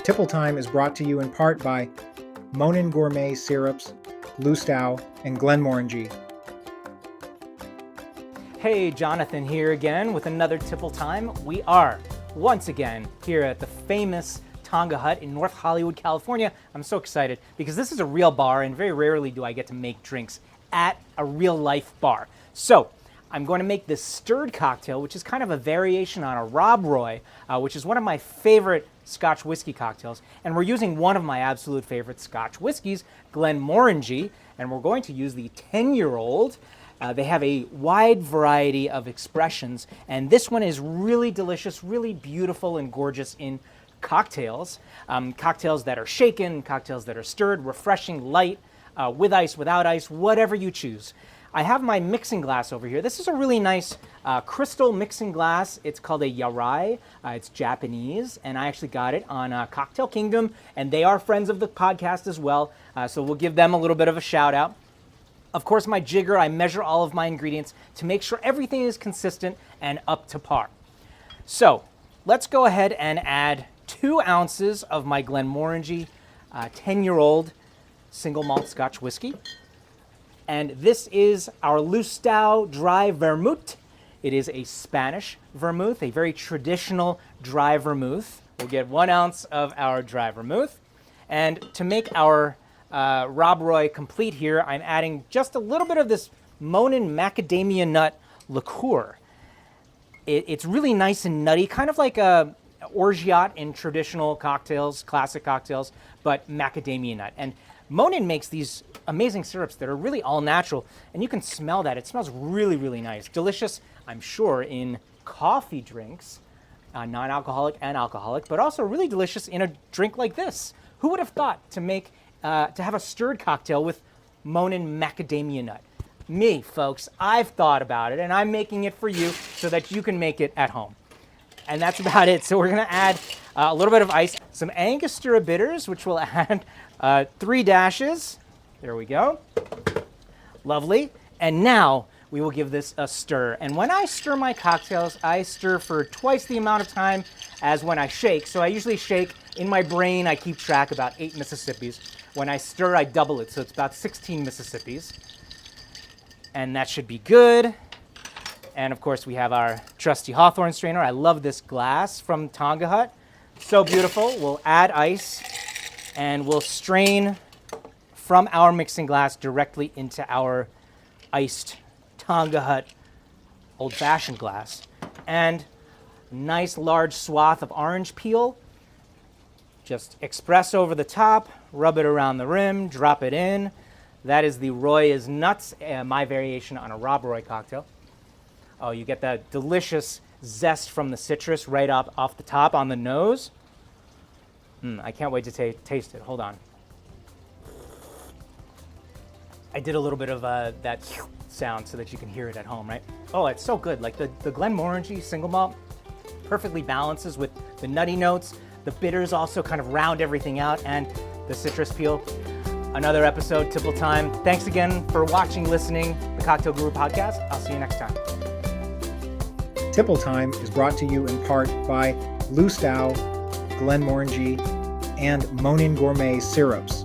Tipple Time is brought to you in part by Monin Gourmet Syrups, Lustau, and Glenmorangie. Hey, Jonathan here again with another Tipple Time. We are once again here at the famous Tonga Hut in North Hollywood, California. I'm so excited because this is a real bar and very rarely do I get to make drinks at a real life bar. So I'm going to make this stirred cocktail, which is kind of a variation on a Rob Roy, which is one of my favorite Scotch whiskey cocktails. And we're using one of my absolute favorite Scotch whiskeys, Glenmorangie, and we're going to use the 10-year-old. They have a wide variety of expressions, and this one is really delicious, really beautiful and gorgeous in cocktails. Cocktails that are shaken, cocktails that are stirred, refreshing, light, with ice, without ice, whatever you choose. I have my mixing glass over here. This is a really nice crystal mixing glass. It's called a Yarai. It's Japanese, and I actually got it on Cocktail Kingdom, and they are friends of the podcast as well, so we'll give them a little bit of a shout out. Of course, my jigger, I measure all of my ingredients to make sure everything is consistent and up to par. So let's go ahead and add 2 ounces of my Glenmorangie 10-year-old single malt Scotch whiskey. And this is our Lustau dry vermouth. It is a Spanish vermouth, a very traditional dry vermouth. We'll get 1 ounce of our dry vermouth. And to make our Rob Roy complete here, I'm adding just a little bit of this Monin Macadamia nut liqueur. It's really nice and nutty, kind of like a orgeat in traditional cocktails, classic cocktails, but macadamia nut. And Monin makes these amazing syrups that are really all natural, and you can smell that. It smells really, really nice. Delicious, I'm sure, in coffee drinks, non-alcoholic and alcoholic, but also really delicious in a drink like this. Who would have thought to have a stirred cocktail with Monin Macadamia nut? Me, folks. I've thought about it, and I'm making it for you so that you can make it at home. And that's about it. So we're going to add a little bit of ice, some Angostura bitters, which we'll add 3 dashes. There we go. Lovely. And now we will give this a stir. And when I stir my cocktails, I stir for twice the amount of time as when I shake. So I usually shake. In my brain, I keep track about 8 Mississippis. When I stir, I double it. So it's about 16 Mississippis. And that should be good. And of course, we have our trusty Hawthorne strainer. I love this glass from Tonga Hut. So beautiful. We'll add ice and we'll strain from our mixing glass directly into our iced Tonga Hut old-fashioned glass. And nice large swath of orange peel. Just express over the top, rub it around the rim, drop it in. That is the Roy is Nuts, my variation on a Rob Roy cocktail. Oh, you get that delicious zest from the citrus right off the top on the nose. I can't wait to taste it. Hold on. I did a little bit of that sound so that you can hear it at home, right? Oh, it's so good. Like the Glenmorangie single malt perfectly balances with the nutty notes. The bitters also kind of round everything out, and the citrus peel. Another episode, Tipple Time. Thanks again for watching, listening, the Cocktail Guru podcast. I'll see you next time. Tipple Time is brought to you in part by Lustau, Glenmorangie, and Monin Gourmet Syrups.